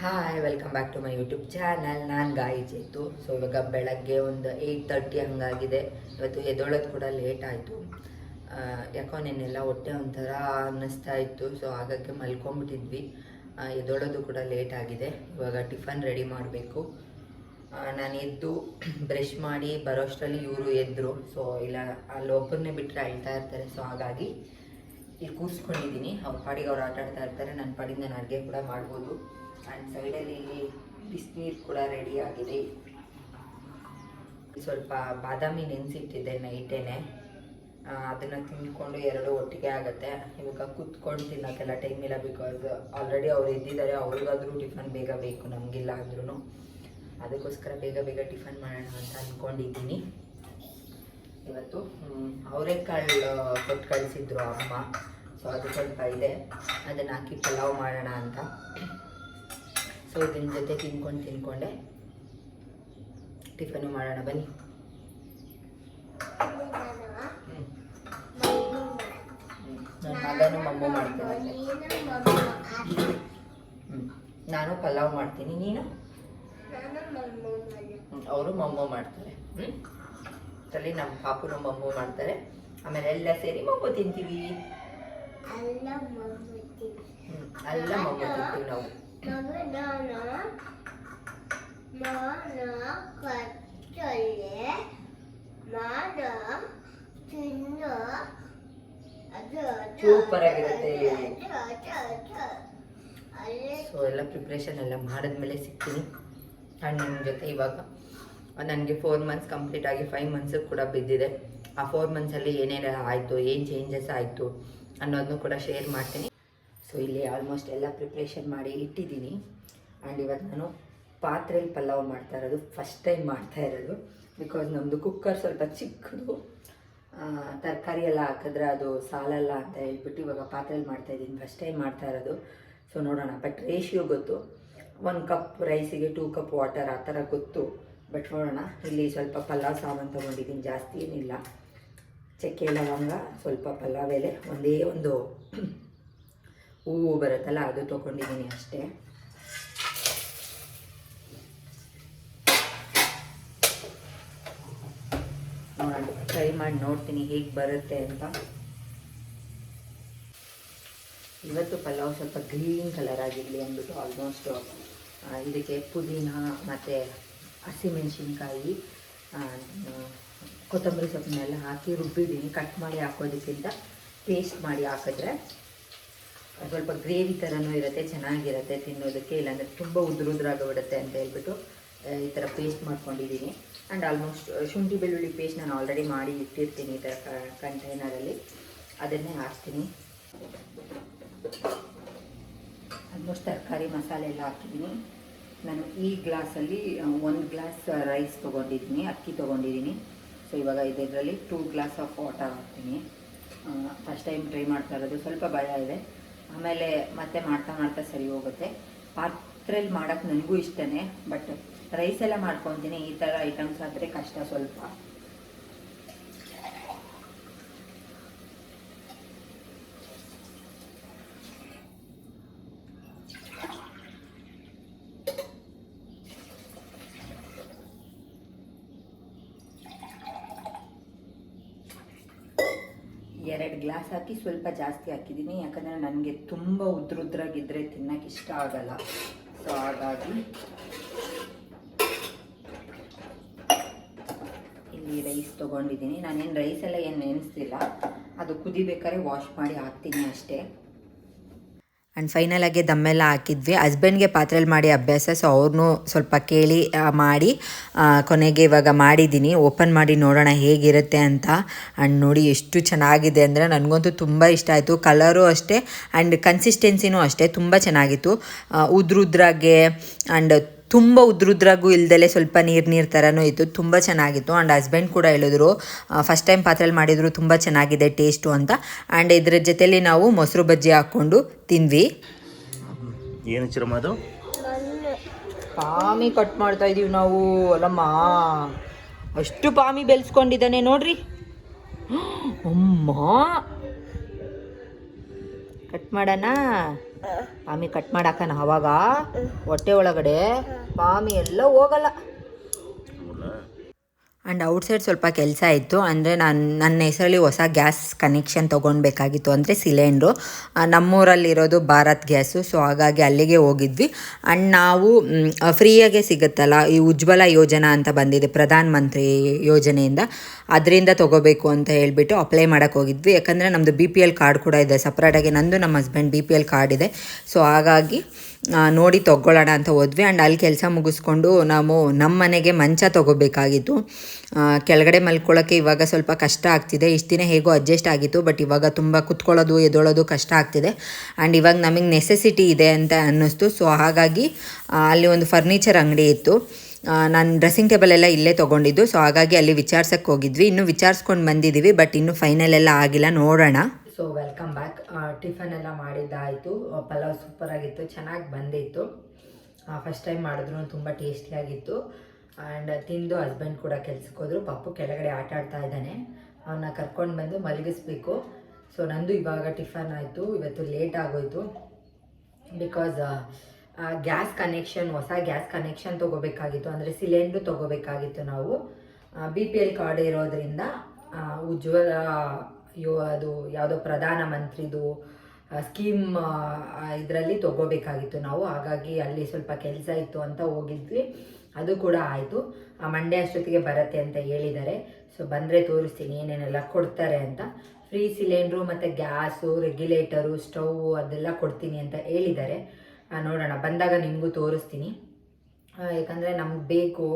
Hi welcome back to my YouTube channel. ನಾನು Gayi Chethu. So ಇವಾಗ ಬೆಳಗ್ಗೆ ಒಂದು 8:30 ಹಂಗಾಗಿದೆ. ಇವತ್ತು ಎದ್ದೊಳೋದು ಕೂಡ ಲೇಟ್ ಆಯಿತು. ಯಾಕೋ ನೆನ್ನೆಲ್ಲ ಹೊಟ್ಟೆ ಒಂಥರ ಅನ್ನಿಸ್ತಾ ಇತ್ತು. ಸೊ ಹಾಗಾಗಿ ಮಲ್ಕೊಂಬಿಟ್ಟಿದ್ವಿ. ಎದ್ದೊಳೋದು ಕೂಡ ಲೇಟ್ ಆಗಿದೆ. ಇವಾಗ ಟಿಫನ್ ರೆಡಿ ಮಾಡಬೇಕು. ನಾನು ಎದ್ದು ಬ್ರಷ್ ಮಾಡಿ ಬರೋಷ್ಟರಲ್ಲಿ ಇವರು ಎದ್ದರು. ಸೊ ಇಲ್ಲ ಅಲ್ಲಿ ಒಬ್ಬರನ್ನೇ ಬಿಟ್ಟರೆ ಅಳ್ತಾ ಇರ್ತಾರೆ. ಸೊ ಹಾಗಾಗಿ ಇಲ್ಲಿ ಕೂರಿಸ್ಕೊಂಡಿದ್ದೀನಿ. ಅವ್ರ ಪಾಡಿಗೆ ಅವ್ರು ಆಟ ಆಡ್ತಾ ಇರ್ತಾರೆ. ನನ್ನ ಪಾಡಿಗೆ ನಾನು ಅಡುಗೆ ಕೂಡ ಮಾಡ್ಬೋದು. ಆ್ಯಂಡ್ ಸೈಡಲ್ಲಿ ಬಿಸಿನೀರು ಕೂಡ ರೆಡಿ ಆಗಿದೆ. ಸ್ವಲ್ಪ ಬಾದಾಮಿ ನೆನೆಸಿಟ್ಟಿದ್ದೆ ನೈಟೇನೆ. ಅದನ್ನು ತಿಂದ್ಕೊಂಡು ಎರಡು ಒಟ್ಟಿಗೆ ಆಗುತ್ತೆ. ಇವಾಗ ಕೂತ್ಕೊಂಡು ತಿನ್ನೋಕ್ಕೆಲ್ಲ ಟೈಮ್ ಇಲ್ಲ. ಬಿಕಾಸ್ ಆಲ್ರೆಡಿ ಅವ್ರು ಎದ್ದಿದ್ದಾರೆ. ಅವ್ರಿಗಾದ್ರೂ ಟಿಫನ್ ಬೇಗ ಬೇಕು, ನಮಗಿಲ್ಲ ಅಂದ್ರೂ. ಅದಕ್ಕೋಸ್ಕರ ಬೇಗ ಬೇಗ ಟಿಫನ್ ಮಾಡೋಣ ಅಂತ ಅಂದ್ಕೊಂಡಿದ್ದೀನಿ. ಇವತ್ತು ಅವರೆಕಾಳು ಕೊಟ್ಟು ಕಳಿಸಿದ್ರು ಅಮ್ಮ. ಸೊ ಅದು ಸ್ವಲ್ಪ ಇದೆ, ಅದನ್ನು ಹಾಕಿ ಪಲಾವ್ ಮಾಡೋಣ ಅಂತ. ಸೊ ಇದನ್ನ ಜೊತೆ ತಿನ್ಕೊಂಡೆ ಟಿಫನು ಮಾಡೋಣ ಬನ್ನಿ. ನನ್ನ ಮಗನು ಮಮ್ಮು ಮಾಡ್ತೇನೆ. ನಾನು ಪಲಾವ್ ಮಾಡ್ತೀನಿ, ನೀನು? ಅವರು ಮಮ್ಮು ಮಾಡ್ತಾರೆ. ಸರಿ, ನಮ್ಮ ಪಾಪುನು ಮಮ್ಮು ಮಾಡ್ತಾರೆ. ಆಮೇಲೆ ಎಲ್ಲ ಸೇರಿ ಮಮ್ಮು ತಿಂತೀವಿ. ಅಲ್ಲ ಮಮ್ಮು ತಿಂತೀವಿ ನಾವು. ಸೂಪರ್ ಆಗಿರುತ್ತೆ. ಸೊ ಎಲ್ಲ ಪ್ರಿಪ್ರೇಷನ್ ಎಲ್ಲ ಮಾಡಿದ್ಮೇಲೆ ಸಿಗ್ತೀನಿ. ಆ್ಯಂಡ್ ನಿಮ್ಮ ಜೊತೆ ಇವಾಗ ನನಗೆ 4 ಮಂತ್ಸ್ ಕಂಪ್ಲೀಟ್ ಆಗಿ 5 ಮಂತ್ಸ್ ಕೂಡ ಬಿದ್ದಿದೆ. ಆ 4 ಮಂತ್ಸಲ್ಲಿ ಏನೇನೆಲ್ಲ ಆಯಿತು, ಏನು ಚೇಂಜಸ್ ಆಯಿತು ಅನ್ನೋದನ್ನು ಕೂಡ ಶೇರ್ ಮಾಡ್ತೀನಿ. ಸೊ ಇಲ್ಲಿ ಆಲ್ಮೋಸ್ಟ್ ಎಲ್ಲ ಪ್ರಿಪ್ರೇಷನ್ ಮಾಡಿ ಇಟ್ಟಿದ್ದೀನಿ. ಆ್ಯಂಡ್ ಇವತ್ತು ನಾನು ಪಾತ್ರೆಯಲ್ಲಿ ಪಲಾವ್ ಮಾಡ್ತಾ ಇರೋದು, ಫಸ್ಟ್ ಟೈಮ್ ಮಾಡ್ತಾ ಇರೋದು. ಬಿಕಾಸ್ ನಮ್ಮದು ಕುಕ್ಕರ್ ಸ್ವಲ್ಪ ಚಿಕ್ಕದು, ತರಕಾರಿ ಎಲ್ಲ ಹಾಕಿದ್ರೆ ಅದು ಸಾಲಲ್ಲ ಅಂತ ಹೇಳ್ಬಿಟ್ಟು ಇವಾಗ ಪಾತ್ರೆಯಲ್ಲಿ ಮಾಡ್ತಾಯಿದ್ದೀನಿ. ಫಸ್ಟ್ ಟೈಮ್ ಮಾಡ್ತಾ ಇರೋದು. ಸೊ ನೋಡೋಣ. ಬಟ್ ರೇಷಿಯೋ ಗೊತ್ತು, 1 ಕಪ್ ರೈಸಿಗೆ 2 ಕಪ್ ವಾಟರ್ ಆ ಥರ ಗೊತ್ತು. ಬಟ್ ನೋಡೋಣ. ಇಲ್ಲಿ ಸ್ವಲ್ಪ ಪಲಾವ್ ಸಾಮಾನು ತೊಗೊಂಡಿದ್ದೀನಿ, ಜಾಸ್ತಿ ಏನಿಲ್ಲ. ಚಕ್ಕೆ ಲವಂಗ, ಸ್ವಲ್ಪ ಪಲಾವ್ ಎಲೆ, ಒಂದೇ ಒಂದು ಹೂವು ಬರುತ್ತಲ್ಲ ಅದು ತೊಗೊಂಡಿದ್ದೀನಿ ಅಷ್ಟೇ. ನೋಡೋಣ, ಟ್ರೈ ಮಾಡಿ ನೋಡ್ತೀನಿ ಹೇಗೆ ಬರುತ್ತೆ ಅಂತ. ಇವತ್ತು ಪಲಾವ್ ಸ್ವಲ್ಪ ಗ್ರೀನ್ ಕಲರ್ ಆಗಿರಲಿ ಅಂದ್ಬಿಟ್ಟು ಆಲ್ಮೋಸ್ಟ್ ಇದಕ್ಕೆ ಪುದೀನ ಮತ್ತು ಹಸಿಮೆಣಸಿನ್ಕಾಯಿ, ಕೊತ್ತಂಬರಿ ಸೊಪ್ಪನ್ನೆಲ್ಲ ಹಾಕಿ ರುಬ್ಬಿದ್ದೀನಿ. ಕಟ್ ಮಾಡಿ ಹಾಕೋದಕ್ಕಿಂತ ಪೇಸ್ಟ್ ಮಾಡಿ ಹಾಕಿದ್ರೆ ಸ್ವಲ್ಪ ಗ್ರೇವಿ ಥರನೂ ಇರುತ್ತೆ, ಚೆನ್ನಾಗಿರುತ್ತೆ ತಿನ್ನೋದಕ್ಕೆ. ಇಲ್ಲಾಂದರೆ ತುಂಬ ಉದುರುದ್ರಾಗಿಬಿಡುತ್ತೆ ಅಂತ ಹೇಳ್ಬಿಟ್ಟು ಈ ಥರ ಪೇಸ್ಟ್ ಮಾಡ್ಕೊಂಡಿದ್ದೀನಿ. ಆ್ಯಂಡ್ ಆಲ್ಮೋಸ್ಟ್ ಶುಂಠಿ ಬೆಳ್ಳುಳ್ಳಿ ಪೇಸ್ಟ್ ನಾನು ಆಲ್ರೆಡಿ ಮಾಡಿ ಇಟ್ಟಿರ್ತೀನಿ ಈ ಥರ ಕಂಟೈನರಲ್ಲಿ. ಅದನ್ನೇ ಹಾಕ್ತೀನಿ. ಆಲ್ಮೋಸ್ಟ್ ತರಕಾರಿ ಮಸಾಲೆ ಎಲ್ಲ ಹಾಕಿದ್ದೀನಿ. ನಾನು ಈ ಗ್ಲಾಸಲ್ಲಿ 1 ಗ್ಲಾಸ್ ರೈಸ್ ತೊಗೊಂಡಿದ್ದೀನಿ, ಅಕ್ಕಿ ತೊಗೊಂಡಿದ್ದೀನಿ. ಸೊ ಇವಾಗ ಇದರಲ್ಲಿ 2 ಗ್ಲಾಸ್ ಆಫ್ ವಾಟರ್ ಹಾಕ್ತೀನಿ. ಫಸ್ಟ್ ಟೈಮ್ ಟ್ರೈ ಮಾಡ್ತಾ ಇರೋದು, ಸ್ವಲ್ಪ ಭಯ ಇದೆ. ಆಮೇಲೆ ಮತ್ತೆ ಮಾಡ್ತಾ ಸರಿ ಹೋಗುತ್ತೆ. ಪಾತ್ರೆಯಲ್ಲಿ ಮಾಡೋಕ್ಕೆ ನನಗೂ ಇಷ್ಟನೇ. ಬಟ್ ರೈಸ್ ಎಲ್ಲ ಮಾಡ್ಕೊತೀನಿ. ಈ ಥರ ಐಟಮ್ಸ್ ಆದರೆ ಕಷ್ಟ ಸ್ವಲ್ಪ. ಎರಡು ಗ್ಲಾಸ್ ಹಾಕಿ ಸ್ವಲ್ಪ ಜಾಸ್ತಿ ಹಾಕಿದ್ದೀನಿ. ಯಾಕಂದರೆ ನನಗೆ ತುಂಬ ಉದ್ರುದ್ರಾಗಿದ್ದರೆ ತಿನ್ನೋಕ್ಕೆ ಇಷ್ಟ ಆಗಲ್ಲ. ಸೊ ಹಾಗಾಗಿ ಇಲ್ಲಿ ರೈಸ್ ತೊಗೊಂಡಿದ್ದೀನಿ. ನಾನೇನು ರೈಸ್ ಎಲ್ಲ ಏನು ನೆನೆಸ್ತಿಲ್ಲ, ಅದು ಕುದಿಬೇಕಾದ್ರೆ ವಾಶ್ ಮಾಡಿ ಹಾಕ್ತೀನಿ ಅಷ್ಟೇ. ಆ್ಯಂಡ್ ಫೈನಲಾಗಿ ದಮ್ಮೆಲ್ಲ ಹಾಕಿದ್ವಿ. ಹಸ್ಬೆಂಡ್ಗೆ ಪಾತ್ರೆಯಲ್ಲಿ ಮಾಡಿ ಅಭ್ಯಾಸ. ಸೊ ಅವ್ರನ್ನೂ ಸ್ವಲ್ಪ ಕೇಳಿ ಮಾಡಿ ಕೊನೆಗೆ ಇವಾಗ ಮಾಡಿದ್ದೀನಿ. ಓಪನ್ ಮಾಡಿ ನೋಡೋಣ ಹೇಗಿರುತ್ತೆ ಅಂತ. ಆ್ಯಂಡ್ ನೋಡಿ ಎಷ್ಟು ಚೆನ್ನಾಗಿದೆ ಅಂದರೆ ನನಗಂತೂ ತುಂಬ ಇಷ್ಟ ಆಯಿತು. ಕಲರು ಅಷ್ಟೇ ಆ್ಯಂಡ್ ಕನ್ಸಿಸ್ಟೆನ್ಸಿನೂ ಅಷ್ಟೇ ತುಂಬ ಚೆನ್ನಾಗಿತ್ತು. ಉದ್ರುದ್ರಾಗೆ ಆ್ಯಂಡ್ ತುಂಬ ಉದ್ರುದ್ರಾಗೂ ಇಲ್ದಲೆ ಸ್ವಲ್ಪ ನೀರು ಥರನೂ ಇತ್ತು. ತುಂಬ ಚೆನ್ನಾಗಿತ್ತು. ಆ್ಯಂಡ್ ಹಸ್ಬೆಂಡ್ ಕೂಡ ಹೇಳಿದ್ರು ಫಸ್ಟ್ ಟೈಮ್ ಪಾತ್ರೆಯಲ್ಲಿ ಮಾಡಿದ್ರು ತುಂಬ ಚೆನ್ನಾಗಿದೆ ಟೇಸ್ಟು ಅಂತ. ಆ್ಯಂಡ್ ಇದ್ರ ಜೊತೆಲಿ ನಾವು ಮೊಸರು ಬಜ್ಜಿ ಹಾಕ್ಕೊಂಡು ತಿಂದ್ವಿ. ಏನು ಚಿರಮ್ಮ ಅದು? ಪಾಮಿ ಕಟ್ ಮಾಡ್ತಾ ಇದೀವಿ ನಾವು. ಅಲ್ಲಮ್ಮ, ಅಷ್ಟು ಪಾಮಿ ಬೆಳೆಸ್ಕೊಂಡಿದ್ದಾನೆ ನೋಡ್ರಿ. ಅಮ್ಮ, ಕಟ್ ಮಾಡೋಣ. ಪಾಮಿ ಕಟ್ ಮಾಡಾಕನ ಅವಾಗ ಹೊಟ್ಟೆ ಒಳಗಡೆ ಪಾಮಿ ಎಲ್ಲ ಹೋಗಲ್ಲ. ಆ್ಯಂಡ್ ಔಟ್ಸೈಡ್ ಸ್ವಲ್ಪ ಕೆಲಸ ಇತ್ತು. ಅಂದರೆ ನನ್ನ ಹೆಸರಲ್ಲಿ ಹೊಸ ಗ್ಯಾಸ್ ಕನೆಕ್ಷನ್ ತೊಗೊಳ್ಬೇಕಾಗಿತ್ತು, ಅಂದರೆ ಸಿಲಿಂಡ್ರು. ನಮ್ಮೂರಲ್ಲಿರೋದು ಭಾರತ್ ಗ್ಯಾಸು, ಸೊ ಹಾಗಾಗಿ ಅಲ್ಲಿಗೆ ಹೋಗಿದ್ವಿ. ಆ್ಯಂಡ್ ನಾವು ಫ್ರೀಯಾಗೆ ಸಿಗುತ್ತಲ್ಲ, ಈ ಉಜ್ವಲ ಯೋಜನಾ ಅಂತ ಬಂದಿದೆ ಪ್ರಧಾನ ಮಂತ್ರಿ ಯೋಜನೆಯಿಂದ, ಅದರಿಂದ ತೊಗೋಬೇಕು ಅಂತ ಹೇಳ್ಬಿಟ್ಟು ಅಪ್ಲೈ ಮಾಡೋಕ್ಕೆ ಹೋಗಿದ್ವಿ. ಯಾಕಂದರೆ ನಮ್ಮದು BPL ಕಾರ್ಡ್ ಕೂಡ ಇದೆ ಸಪ್ರೇಟಾಗಿ, ನಂದು ನಮ್ಮ ಹಸ್ಬೆಂಡ್ BPL ಕಾರ್ಡ್ ಇದೆ. ಸೊ ಹಾಗಾಗಿ ನೋಡಿ ತೊಗೊಳ್ಳೋಣ ಅಂತ ಹೋದ್ವಿ. ಆ್ಯಂಡ್ ಅಲ್ಲಿ ಕೆಲಸ ಮುಗಿಸ್ಕೊಂಡು ನಾವು ನಮ್ಮ ಮನೆಗೆ ಮಂಚ ತೊಗೋಬೇಕಾಗಿತ್ತು. ಕೆಳಗಡೆ ಮಲ್ಕೊಳ್ಳೋಕ್ಕೆ ಇವಾಗ ಸ್ವಲ್ಪ ಕಷ್ಟ ಆಗ್ತಿದೆ. ಇಷ್ಟು ದಿನ ಹೇಗೋ ಅಡ್ಜಸ್ಟ್ ಆಗಿತ್ತು, ಬಟ್ ಇವಾಗ ತುಂಬ ಕುತ್ಕೊಳ್ಳೋದು ಎದೊಳೋದು ಕಷ್ಟ ಆಗ್ತಿದೆ. ಆ್ಯಂಡ್ ಇವಾಗ ನಮಗೆ ನೆಸೆಸಿಟಿ ಇದೆ ಅಂತ ಅನ್ನಿಸ್ತು. ಸೊ ಹಾಗಾಗಿ ಅಲ್ಲಿ ಒಂದು ಫರ್ನಿಚರ್ ಅಂಗಡಿ ಇತ್ತು. ನಾನು ಡ್ರೆಸ್ಸಿಂಗ್ ಟೇಬಲ್ ಎಲ್ಲ ಇಲ್ಲೇ ತೊಗೊಂಡಿದ್ದು. ಸೊ ಹಾಗಾಗಿ ಅಲ್ಲಿ ವಿಚಾರ್ಸಕ್ಕೆ ಹೋಗಿದ್ವಿ. ಇನ್ನೂ ವಿಚಾರಿಸ್ಕೊಂಡು ಬಂದಿದ್ದೀವಿ, ಬಟ್ ಇನ್ನೂ ಫೈನಲ್ ಎಲ್ಲ ಆಗಿಲ್ಲ, ನೋಡೋಣ. So welcome back. ಟಿಫನ್ ಎಲ್ಲ ಮಾಡಿದ್ದಾಯಿತು. ಪಲಾವ್ ಸೂಪರಾಗಿತ್ತು, ಚೆನ್ನಾಗಿ ಬಂದಿತ್ತು. ಫಸ್ಟ್ ಟೈಮ್ ಮಾಡಿದ್ರು ತುಂಬ ಟೇಸ್ಟಿಯಾಗಿತ್ತು. ಆ್ಯಂಡ್ ತಿಂದು ಹಸ್ಬೆಂಡ್ ಕೂಡ ಕೆಲ್ಸಕ್ಕೆ ಹೋದರು. ಪಪ್ಪು ಕೆಳಗಡೆ ಆಟ ಆಡ್ತಾ ಇದ್ದಾನೆ, ಅವನ್ನ ಕರ್ಕೊಂಡು ಬಂದು ಮಲಗಿಸ್ಬೇಕು. ಸೊ ನಂದು ಇವಾಗ ಟಿಫನ್ ಆಯಿತು. ಇವತ್ತು ಲೇಟ್ ಆಗೋಯಿತು ಬಿಕಾಸ್ ಗ್ಯಾಸ್ ಕನೆಕ್ಷನ್, ಹೊಸ ಗ್ಯಾಸ್ ಕನೆಕ್ಷನ್ ತೊಗೋಬೇಕಾಗಿತ್ತು. ಅಂದರೆ ಸಿಲಿಂಡ್ರು ತೊಗೋಬೇಕಾಗಿತ್ತು. ನಾವು BPL ಕಾರ್ಡ್ ಇರೋದ್ರಿಂದ ಉಜ್ವಲ ಅದು ಯಾವುದೋ ಪ್ರಧಾನ ಮಂತ್ರಿದು ಸ್ಕೀಮ್ ಇದರಲ್ಲಿ ತೊಗೋಬೇಕಾಗಿತ್ತು ನಾವು. ಹಾಗಾಗಿ ಅಲ್ಲಿ ಸ್ವಲ್ಪ ಕೆಲಸ ಇತ್ತು ಅಂತ ಹೋಗಿದ್ವಿ. ಅದು ಕೂಡ ಆಯಿತು. ಮಂಡೇ ಅಷ್ಟೊತ್ತಿಗೆ ಬರುತ್ತೆ ಅಂತ ಹೇಳಿದ್ದಾರೆ. ಸೊ ಬಂದರೆ ತೋರಿಸ್ತೀನಿ ಏನೇನೆಲ್ಲ ಕೊಡ್ತಾರೆ ಅಂತ. ಫ್ರೀ ಸಿಲಿಂಡ್ರು ಮತ್ತು ಗ್ಯಾಸು, ರೆಗ್ಯುಲೇಟರು, ಸ್ಟೌವು ಅದೆಲ್ಲ ಕೊಡ್ತೀನಿ ಅಂತ ಹೇಳಿದ್ದಾರೆ. ನೋಡೋಣ, ಬಂದಾಗ ನಿಮಗೂ ತೋರಿಸ್ತೀನಿ. ಯಾಕಂದರೆ ನಮ್ಗೆ ಬೇಕು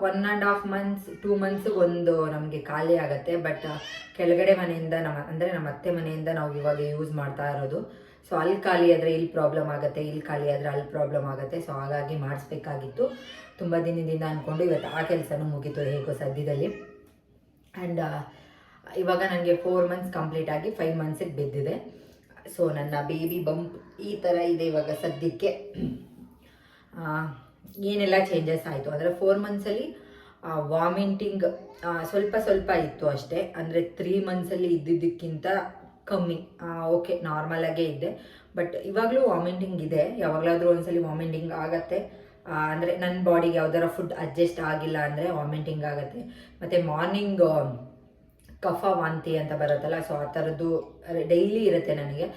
1.5 months 2 monthsಗೆ ಒಂದು ನಮಗೆ ಖಾಲಿ ಆಗುತ್ತೆ. ಬಟ್ ಕೆಳಗಡೆ ಮನೆಯಿಂದ ನಮ್ಮ ಅತ್ತೆ ಮನೆಯಿಂದ ನಾವು ಇವಾಗ ಯೂಸ್ ಮಾಡ್ತಾ ಇರೋದು. ಸೊ ಅಲ್ಲಿ ಖಾಲಿ ಆದರೆ ಇಲ್ಲಿ ಪ್ರಾಬ್ಲಮ್ ಆಗುತ್ತೆ, ಇಲ್ಲಿ ಖಾಲಿ ಆದರೆ ಅಲ್ಲಿ ಪ್ರಾಬ್ಲಮ್ ಆಗುತ್ತೆ. ಸೊ ಹಾಗಾಗಿ ಮಾಡಿಸ್ಬೇಕಾಗಿತ್ತು. ತುಂಬ ದಿನದಿಂದ ಅಂದ್ಕೊಂಡು ಇವತ್ತು ಆ ಕೆಲಸನೂ ಮುಗೀತು ಹೇಗೋ ಸದ್ಯದಲ್ಲಿ. ಆ್ಯಂಡ್ ಇವಾಗ ನನಗೆ 4 months ಕಂಪ್ಲೀಟ್ ಆಗಿ 5 monthsಗೆ ಬಿದ್ದಿದೆ. ಸೊ ನನ್ನ ಬೇಬಿ ಬಂಪ್ ಈ ಥರ ಇದೆ ಇವಾಗ ಸದ್ಯಕ್ಕೆ. ಏನೆಲ್ಲ ಚೇಂಜಸ್ ಆಯಿತು ಅಂದರೆ 4 monthsಲ್ಲಿ ವಾಮಿಟಿಂಗ್ ಸ್ವಲ್ಪ ಇತ್ತು ಅಷ್ಟೇ. ಅಂದರೆ 3 monthsಲ್ಲಿ ಇದ್ದಿದ್ದಕ್ಕಿಂತ ಕಮ್ಮಿ. ಓಕೆ, ನಾರ್ಮಲಾಗೇ ಇದ್ದೆ. ಬಟ್ ಇವಾಗಲೂ ವಾಮಿಟಿಂಗ್ ಇದೆ. ಯಾವಾಗಲಾದರೂ ಒಂದ್ಸಲಿ ವಾಮಿಟಿಂಗ್ ಆಗುತ್ತೆ. ಅಂದರೆ ನನ್ನ ಬಾಡಿಗೆ ಯಾವ್ದಾರ ಫುಡ್ ಅಡ್ಜಸ್ಟ್ ಆಗಿಲ್ಲ ಅಂದರೆ ವಾಮಿಟಿಂಗ್ ಆಗುತ್ತೆ. ಮತ್ತು ಮಾರ್ನಿಂಗ್ ಕಫ ವಾಂತಿ ಅಂತ ಬರುತ್ತಲ್ಲ, ಸೊ ಆ ಥರದ್ದು ಡೈಲಿ ಇರುತ್ತೆ ನನಗೆ.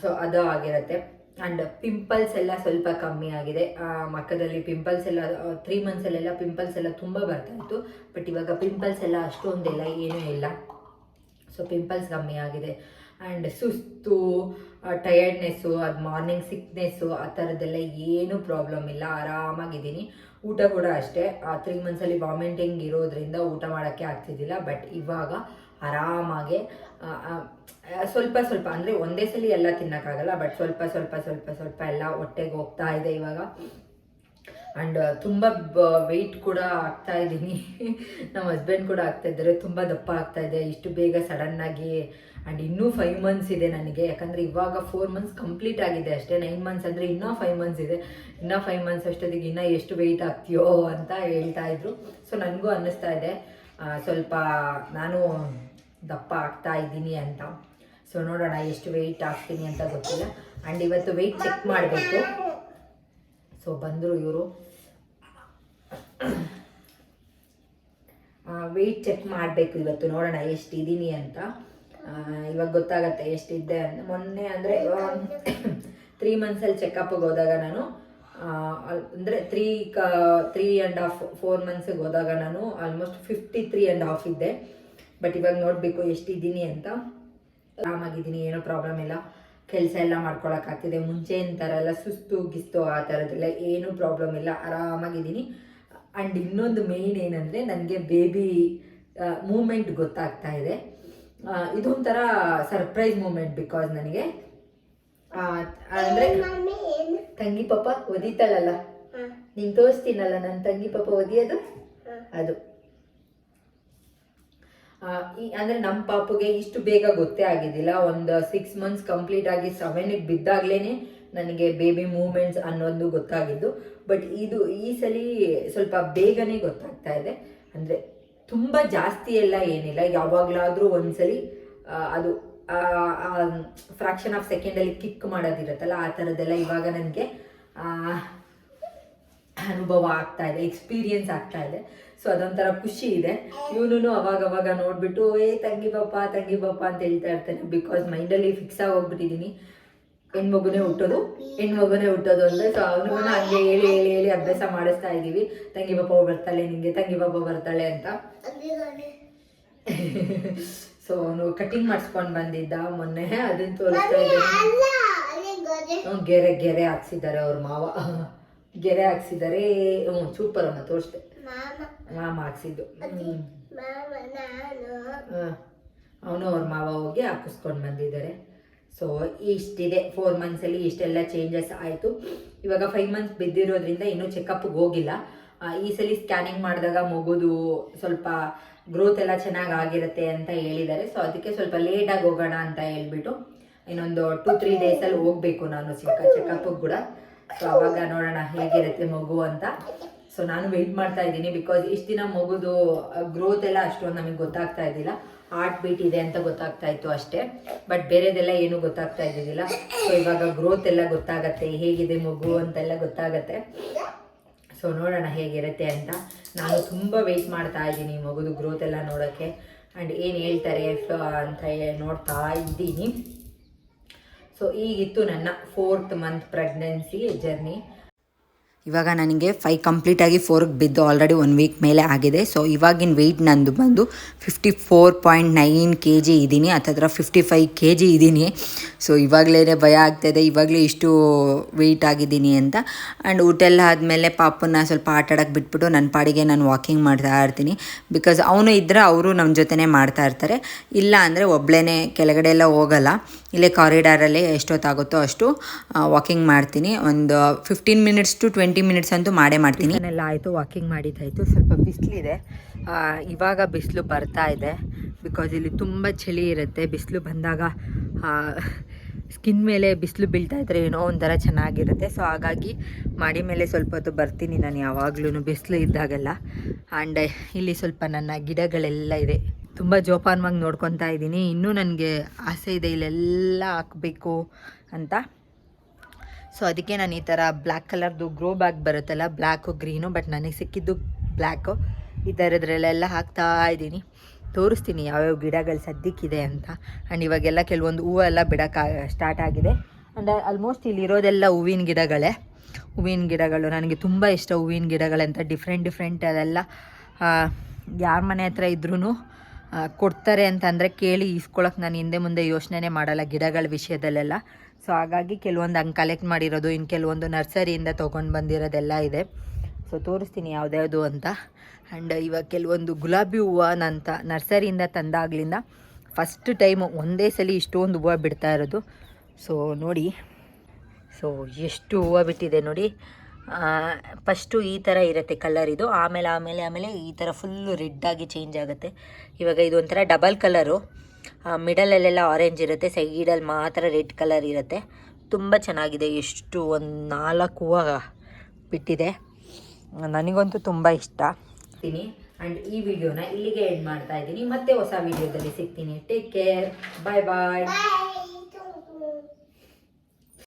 ಸೊ ಅದು ಆಗಿರುತ್ತೆ. ಆ್ಯಂಡ್ ಪಿಂಪಲ್ಸ್ ಎಲ್ಲ ಸ್ವಲ್ಪ ಕಮ್ಮಿ ಆಗಿದೆ. ಮಕ್ಕದಲ್ಲಿ ಪಿಂಪಲ್ಸ್ ಎಲ್ಲ 3 monthsಲ್ಲೆಲ್ಲ ಪಿಂಪಲ್ಸ್ ಎಲ್ಲ ತುಂಬ ಬರ್ತಾಯಿತ್ತು. ಬಟ್ ಇವಾಗ ಪಿಂಪಲ್ಸ್ ಎಲ್ಲ ಅಷ್ಟೊಂದೆಲ್ಲ ಏನೂ ಇಲ್ಲ. ಸೊ ಪಿಂಪಲ್ಸ್ ಕಮ್ಮಿ ಆಗಿದೆ. ಆ್ಯಂಡ್ ಸುಸ್ತು, ಟಯರ್ಡ್ನೆಸ್ಸು, ಅದು ಮಾರ್ನಿಂಗ್ ಸಿಕ್ನೆಸ್ಸು ಆ ಥರದ್ದೆಲ್ಲ ಏನೂ ಪ್ರಾಬ್ಲಮ್ ಇಲ್ಲ, ಆರಾಮಾಗಿದ್ದೀನಿ. ಊಟ ಕೂಡ ಅಷ್ಟೇ. 3 monthsಲ್ಲಿ ವಾಮಿಟಿಂಗ್ ಇರೋದ್ರಿಂದ ಊಟ ಮಾಡೋಕ್ಕೆ ಆಗ್ತಿದ್ದಿಲ್ಲ. ಬಟ್ ಇವಾಗ ಆರಾಮಾಗೆ ಸ್ವಲ್ಪ ಅಂದರೆ ಒಂದೇ ಸಲ ಎಲ್ಲ ತಿನ್ನೋಕ್ಕಾಗಲ್ಲ. ಬಟ್ ಸ್ವಲ್ಪ ಎಲ್ಲ ಹೊಟ್ಟೆಗೆ ಹೋಗ್ತಾ ಇದೆ ಇವಾಗ. ಆ್ಯಂಡ್ ತುಂಬ ವೆಯ್ಟ್ ಕೂಡ ಆಗ್ತಾ ಇದ್ದೀನಿ. ನಮ್ಮ ಹಸ್ಬೆಂಡ್ ಕೂಡ ಆಗ್ತಾ ಇದ್ದಾರೆ, ತುಂಬ ದಪ್ಪ ಆಗ್ತಾ ಇದೆ ಇಷ್ಟು ಬೇಗ ಸಡನ್ನಾಗಿ. ಆ್ಯಂಡ್ ಇನ್ನೂ 5 months ಇದೆ ನನಗೆ. ಯಾಕಂದರೆ ಇವಾಗ 4 months ಕಂಪ್ಲೀಟ್ ಆಗಿದೆ ಅಷ್ಟೇ. 9 months ಅಂದರೆ ಇನ್ನೂ 5 months ಇದೆ. ಇನ್ನೂ 5 months ಅಷ್ಟೊತ್ತಿಗೆ ಇನ್ನೂ ಎಷ್ಟು ವೆಯ್ಟ್ ಆಗ್ತೀಯೋ ಅಂತ ಹೇಳ್ತಾ ಇದ್ರು. ಸೊ ನನಗೂ ಅನ್ನಿಸ್ತಾ ಇದೆ ಸ್ವಲ್ಪ ನಾನು ದಪ್ಪ ಆಗ್ತಾ ಇದ್ದೀನಿ ಅಂತ. ಸೊ ನೋಡೋಣ ಎಷ್ಟು ವೆಯ್ಟ್ ಆಗ್ತೀನಿ ಅಂತ ಗೊತ್ತಿಲ್ಲ. ಆ್ಯಂಡ್ ಇವತ್ತು ವೆಯ್ಟ್ ಚೆಕ್ ಮಾಡಬೇಕು. ಸೊ ಬಂದರು ಇವರು, ವೆಯ್ಟ್ ಚೆಕ್ ಮಾಡಬೇಕು ಇವತ್ತು. ನೋಡೋಣ ಎಷ್ಟಿದ್ದೀನಿ ಅಂತ. ಇವಾಗ ಗೊತ್ತಾಗತ್ತೆ ಎಷ್ಟಿದ್ದೆ ಅಂತ. ಮೊನ್ನೆ ಅಂದರೆ 3 monthsಲ್ಲಿ ಚೆಕಪ್ಗೆ ಹೋದಾಗ ನಾನು ಅಂದರೆ 3.5-4 monthsಗೆ ಹೋದಾಗ ನಾನು ಆಲ್ಮೋಸ್ಟ್ 53.5 ಇದ್ದೆ. ಬಟ್ ಇವಾಗ ನೋಡಬೇಕು ಎಷ್ಟಿದ್ದೀನಿ ಅಂತ. ಆರಾಮಾಗಿದ್ದೀನಿ, ಏನೂ ಪ್ರಾಬ್ಲಮ್ ಇಲ್ಲ. ಕೆಲಸ ಎಲ್ಲ ಮಾಡ್ಕೊಳಕ್ಕಾಗ್ತಿದೆ. ಮುಂಚೆನ ಥರ ಎಲ್ಲ ಸುಸ್ತು ಗಿಸ್ತು ಆ ಥರದ್ದೆಲ್ಲ ಏನೂ ಪ್ರಾಬ್ಲಮ್ ಇಲ್ಲ, ಆರಾಮಾಗಿದ್ದೀನಿ. ಆ್ಯಂಡ್ ಇನ್ನೊಂದು ಮೇಯ್ನ್ ಏನಂದರೆ ನನಗೆ ಬೇಬಿ ಮೂಮೆಂಟ್ ಗೊತ್ತಾಗ್ತಾ ಇದೆ. ಇದೊಂಥರ ಸರ್ಪ್ರೈಸ್ ಮೂಮೆಂಟ್. ಬಿಕಾಸ್ ನನಗೆ ಅಂದರೆ ತಂಗಿ ಪಾಪ ಒದಿತಾಳಲ್ಲ, ನೀನು ತೋರಿಸ್ತೀನಲ್ಲ ನನ್ನ ತಂಗಿ ಪಾಪ ಒದಿಯೋದು, ಅದು ಅಂದರೆ ನಮ್ಮ ಪಾಪುಗೆ ಇಷ್ಟು ಬೇಗ ಗೊತ್ತೇ ಆಗಿದ್ದಿಲ್ಲ. ಒಂದು 6 months ಕಂಪ್ಲೀಟ್ ಆಗಿ 7ಗೆ ಬಿದ್ದಾಗಲೇ ನನಗೆ ಬೇಬಿ ಮೂಮೆಂಟ್ಸ್ ಅನ್ನೋದು ಗೊತ್ತಾಗಿದ್ದು. ಬಟ್ ಈ ಸಲ ಸ್ವಲ್ಪ ಬೇಗನೆ ಗೊತ್ತಾಗ್ತಾ ಇದೆ. ಅಂದರೆ ತುಂಬ ಜಾಸ್ತಿ ಎಲ್ಲ ಏನಿಲ್ಲ, ಯಾವಾಗಲಾದರೂ ಒಂದ್ಸಲಿ ಅದು ಫ್ರಾಕ್ಷನ್ ಆಫ್ ಸೆಕೆಂಡಲ್ಲಿ ಕಿಕ್ ಮಾಡೋದಿರುತ್ತಲ್ಲ ಆ ಥರದ್ದೆಲ್ಲ ಇವಾಗ ನನಗೆ ಅನುಭವ ಆಗ್ತಾ ಇದೆ, ಎಕ್ಸ್ಪೀರಿಯನ್ಸ್ ಆಗ್ತಾ ಇದೆ. ಸೊ ಅದೊಂಥರ ಖುಷಿ ಇದೆ. ಇವನು ಅವಾಗ ನೋಡ್ಬಿಟ್ಟು ತಂಗಿ ಪಾಪ ಅಂತ ಹೇಳ್ತಾ ಇರ್ತಾನೆ. ಬಿಕಾಸ್ ಮೈಂಡಲ್ಲಿ ಫಿಕ್ಸ್ ಆಗಿ ಹೋಗ್ಬಿಟ್ಟಿದ್ದೀನಿ, ಹೆಣ್ಮಗುನೇ ಹುಟ್ಟೋದು ಅಂದರೆ. ಸೊ ಅವನಿಗೂ ಹಂಗೆ ಹೇಳಿ ಅಭ್ಯಾಸ ಮಾಡಿಸ್ತಾ ಇದ್ದೀವಿ. ತಂಗಿ ಪಾಪ ಬರ್ತಾಳೆ ನಿಂಗೆ, ತಂಗಿ ಪಾಪ ಬರ್ತಾಳೆ ಅಂತ. ಸೊ ಅವನು ಕಟಿಂಗ್ ಮಾಡಿಸ್ಕೊಂಡು ಬಂದಿದ್ದ ಮೊನ್ನೆ, ಅದನ್ನ ತೋರಿಸ್ತಾ ಇದ್ದೀನಿ. ಗೆರೆ ಹಾಕ್ಸಿದ್ದಾರೆ ಅವ್ರ ಮಾವ, ಗೆರೆ ಹಾಕ್ಸಿದ್ದಾರೆ. ಸೂಪರ್ ಅಮ್ಮ, ತೋರಿಸ್ದೆ, ಮಾಮ ಹಾಕ್ಸಿದ್ದು. ಅವನು ಅವ್ರ ಮಾವ ಹೋಗಿ ಹಾಕಿಸ್ಕೊಂಡು ಬಂದಿದ್ದಾರೆ. ಸೊ ಇಷ್ಟಿದೆ 4 ಮಂತ್ಸಲ್ಲಿ ಇಷ್ಟೆಲ್ಲ ಚೇಂಜಸ್ ಆಯಿತು. ಇವಾಗ 5 ಮಂತ್ಸ್ ಬಿದ್ದಿರೋದ್ರಿಂದ ಇನ್ನೂ ಚೆಕಪ್ಗೆ ಹೋಗಿಲ್ಲ. ಈ ಸಲ ಸ್ಕ್ಯಾನಿಂಗ್ ಮಾಡಿದಾಗ ಮಗುದು ಸ್ವಲ್ಪ ಗ್ರೋತ್ ಎಲ್ಲ ಚೆನ್ನಾಗಿ ಆಗಿರುತ್ತೆ ಅಂತ ಹೇಳಿದ್ದಾರೆ. ಸೊ ಅದಕ್ಕೆ ಸ್ವಲ್ಪ ಲೇಟಾಗಿ ಹೋಗೋಣ ಅಂತ ಹೇಳ್ಬಿಟ್ಟು ಇನ್ನೊಂದು 2-3 ಡೇಸಲ್ಲಿ ಹೋಗಬೇಕು ನಾನು ಚೆಕಪ್ಗೆ ಕೂಡ. ಸೊ ಅವಾಗ ನೋಡೋಣ ಹೇಗಿರುತ್ತೆ ಮಗು ಅಂತ. ಸೊ ನಾನು ವೆಯ್ಟ್ ಮಾಡ್ತಾ ಇದ್ದೀನಿ. ಬಿಕಾಸ್ ಇಷ್ಟು ದಿನ ಮಗುದು ಗ್ರೋತ್ ಎಲ್ಲ ಅಷ್ಟೊಂದು ನಮಗೆ ಗೊತ್ತಾಗ್ತಾ ಇದ್ದಿಲ್ಲ. ಹಾರ್ಟ್ ಬೀಟ್ ಇದೆ ಅಂತ ಗೊತ್ತಾಗ್ತಾ ಇತ್ತು ಅಷ್ಟೇ, ಬಟ್ ಬೇರೆದೆಲ್ಲ ಏನೂ ಗೊತ್ತಾಗ್ತಾ ಇದ್ದಿದ್ದಿಲ್ಲ. ಸೊ ಇವಾಗ ಗ್ರೋತ್ ಎಲ್ಲ ಗೊತ್ತಾಗತ್ತೆ, ಹೇಗಿದೆ ಮಗು ಅಂತೆಲ್ಲ ಗೊತ್ತಾಗತ್ತೆ. ಸೊ ನೋಡೋಣ ಹೇಗಿರುತ್ತೆ ಅಂತ. ನಾನು ತುಂಬ ವೆಯ್ಟ್ ಮಾಡ್ತಾ ಇದ್ದೀನಿ ಮಗುದು ಗ್ರೋತ್ ಎಲ್ಲ ನೋಡೋಕ್ಕೆ. ಆ್ಯಂಡ್ ಏನು ಹೇಳ್ತಾರೆ ಅಂತ ನೋಡ್ತಾ ಇದ್ದೀನಿ. ಸೊ ಈಗಿತ್ತು ನನ್ನ 4th ಮಂತ್ ಪ್ರೆಗ್ನೆನ್ಸಿ ಜರ್ನಿ. ಇವಾಗ ನನಗೆ 5 ಕಂಪ್ಲೀಟಾಗಿ 4ಗೆ ಬಿದ್ದು ಆಲ್ರೆಡಿ 1 ವೀಕ್ ಮೇಲೆ ಆಗಿದೆ. ಸೊ ಇವಾಗಿನ ವೆಯ್ಟ್ ನಂದು ಬಂದು 54.9 kg ಇದ್ದೀನಿ, ಹತ್ತಿರ 55 kg ಇದ್ದೀನಿ. ಸೊ ಇವಾಗಲೇ ಭಯ ಆಗ್ತಾಯಿದೆ, ಇವಾಗಲೇ ಇಷ್ಟು ವೆಯ್ಟ್ ಆಗಿದ್ದೀನಿ ಅಂತ. ಆ್ಯಂಡ್ ಊಟ ಎಲ್ಲ ಆದಮೇಲೆ ಪಾಪನ್ನ ಸ್ವಲ್ಪ ಆಟಾಡೋಕ್ಕೆ ಬಿಟ್ಬಿಟ್ಟು ನನ್ನ ಪಾಡಿಗೆ ನಾನು ವಾಕಿಂಗ್ ಮಾಡ್ತಾ ಇರ್ತೀನಿ. ಬಿಕಾಸ್ ಅವನು ಇದ್ದರೆ ಅವರು ನಮ್ಮ ಜೊತೆನೇ ಮಾಡ್ತಾ ಇರ್ತಾರೆ. ಇಲ್ಲ ಅಂದರೆ ಒಬ್ಬಳೇ ಕೆಳಗಡೆ ಎಲ್ಲ ಹೋಗಲ್ಲ, ಇಲ್ಲೇ ಕಾರಿಡಾರಲ್ಲೇ ಎಷ್ಟೊತ್ತಾಗುತ್ತೋ ಅಷ್ಟು ವಾಕಿಂಗ್ ಮಾಡ್ತೀನಿ. ಒಂದು 15 ಮಿನಿಟ್ಸ್ ಟು 20 ಮಿನಿಟ್ಸ್ ಅಂತೂ ಮಾಡೇ ಮಾಡ್ತೀನಿ. ಎಲ್ಲ ಆಯಿತು, ವಾಕಿಂಗ್ ಮಾಡಿದ್ದಾಯಿತು. ಸ್ವಲ್ಪ ಬಿಸಿಲಿದೆ, ಇವಾಗ ಬಿಸಿಲು ಬರ್ತಾ ಇದೆ. ಬಿಕಾಸ್ ಇಲ್ಲಿ ತುಂಬ ಚಳಿ ಇರುತ್ತೆ. ಬಿಸಿಲು ಬಂದಾಗ ಸ್ಕಿನ್ ಮೇಲೆ ಬಿಸಿಲು ಬೀಳ್ತಾ ಇದ್ದರೆ ಏನೋ ಒಂಥರ ಚೆನ್ನಾಗಿರುತ್ತೆ. ಸೊ ಹಾಗಾಗಿ ಮಾಡಿ ಮೇಲೆ ಸ್ವಲ್ಪ ಹೊತ್ತು ಬರ್ತೀನಿ ನಾನು ಯಾವಾಗಲೂ ಬಿಸಿಲು ಇದ್ದಾಗೆಲ್ಲ. ಆ್ಯಂಡ್ ಇಲ್ಲಿ ಸ್ವಲ್ಪ ನನ್ನ ಗಿಡಗಳೆಲ್ಲ ಇದೆ, ತುಂಬ ಜೋಪಾನವಾಗಿ ನೋಡ್ಕೊತಾ ಇದ್ದೀನಿ. ಇನ್ನೂ ನನಗೆ ಆಸೆ ಇದೆ ಇಲ್ಲೆಲ್ಲ ಹಾಕಬೇಕು ಅಂತ. ಸೊ ಅದಕ್ಕೆ ನಾನು ಈ ಥರ ಬ್ಲ್ಯಾಕ್ ಕಲರ್ದು ಗ್ರೋ ಬ್ಯಾಗ್ ಬರುತ್ತಲ್ಲ, ಬ್ಲ್ಯಾಕು ಗ್ರೀನು, ಬಟ್ ನನಗೆ ಸಿಕ್ಕಿದ್ದು ಬ್ಲ್ಯಾಕು. ಈ ಥರದ್ರಲ್ಲೆಲ್ಲ ಹಾಕ್ತಾ ಇದ್ದೀನಿ. ತೋರಿಸ್ತೀನಿ ಯಾವ್ಯಾವ ಗಿಡಗಳು ಸದ್ಯಕ್ಕಿದೆ ಅಂತ. ಆ್ಯಂಡ್ ಇವಾಗೆಲ್ಲ ಕೆಲವೊಂದು ಹೂವೆಲ್ಲ ಬಿಡೋಕ್ಕೆ ಸ್ಟಾರ್ಟ್ ಆಗಿದೆ. ಆ್ಯಂಡ್ ಆಲ್ಮೋಸ್ಟ್ ಇಲ್ಲಿರೋದೆಲ್ಲ ಹೂವಿನ ಗಿಡಗಳು. ನನಗೆ ತುಂಬ ಇಷ್ಟ ಹೂವಿನ ಗಿಡಗಳಂತ. ಡಿಫ್ರೆಂಟ್ ಅದೆಲ್ಲ ಯಾರ ಮನೆ ಹತ್ರ ಇದ್ರೂ ಕೊಡ್ತಾರೆ ಅಂತಂದರೆ ಕೇಳಿ ಇಸ್ಕೊಳಕ್ಕೆ ನಾನು ಹಿಂದೆ ಮುಂದೆ ಯೋಚನೆ ಮಾಡಲ್ಲ ಗಿಡಗಳ ವಿಷಯದಲ್ಲೆಲ್ಲ. ಸೊ ಹಾಗಾಗಿ ಕೆಲವೊಂದು ಹಂಗೆ ಕಲೆಕ್ಟ್ ಮಾಡಿರೋದು, ಇನ್ನು ಕೆಲವೊಂದು ನರ್ಸರಿಯಿಂದ ತೊಗೊಂಡು ಬಂದಿರೋದೆಲ್ಲ ಇದೆ. ಸೊ ತೋರಿಸ್ತೀನಿ ಯಾವುದ್ಯಾವುದು ಅಂತ. ಆ್ಯಂಡ್ ಇವಾಗ ಕೆಲವೊಂದು ಗುಲಾಬಿ ಹೂವನಂತ ನರ್ಸರಿಯಿಂದ ತಂದಾಗ್ಲಿಂದ ಫಸ್ಟ್ ಟೈಮು ಒಂದೇ ಸಲ ಇಷ್ಟೊಂದು ಹೂವು ಬಿಡ್ತಾ ಇರೋದು. ಸೊ ನೋಡಿ, ಸೊ ಎಷ್ಟು ಹೂವು ಬಿಟ್ಟಿದೆ ನೋಡಿ. ಫಸ್ಟು ಈ ಥರ ಇರುತ್ತೆ ಕಲರ್ ಇದು, ಆಮೇಲೆ ಈ ಥರ ಫುಲ್ಲು ರೆಡ್ಡಾಗಿ ಚೇಂಜ್ ಆಗುತ್ತೆ. ಇವಾಗ ಇದು ಒಂಥರ ಡಬಲ್ ಕಲರು, ಮಿಡಲಲ್ಲೆಲ್ಲ ಆರೆಂಜ್ ಇರುತ್ತೆ, ಸೈಡಲ್ಲಿ ಮಾತ್ರ ರೆಡ್ ಕಲರ್ ಇರುತ್ತೆ. ತುಂಬ ಚೆನ್ನಾಗಿದೆ. ಎಷ್ಟು ಒಂದು 4 ಹೂವು ಬಿಟ್ಟಿದೆ. ನನಗಂತೂ ತುಂಬ ಇಷ್ಟ. ಆ್ಯಂಡ್ ಈ ವಿಡಿಯೋನ ಇಲ್ಲಿಗೆ ಎಂಡ್ ಮಾಡ್ತಾ ಇದ್ದೀನಿ. ಮತ್ತೆ ಹೊಸ ವಿಡಿಯೋದಲ್ಲಿ ಸಿಗ್ತೀನಿ. ಟೇಕ್ ಕೇರ್, ಬಾಯ್.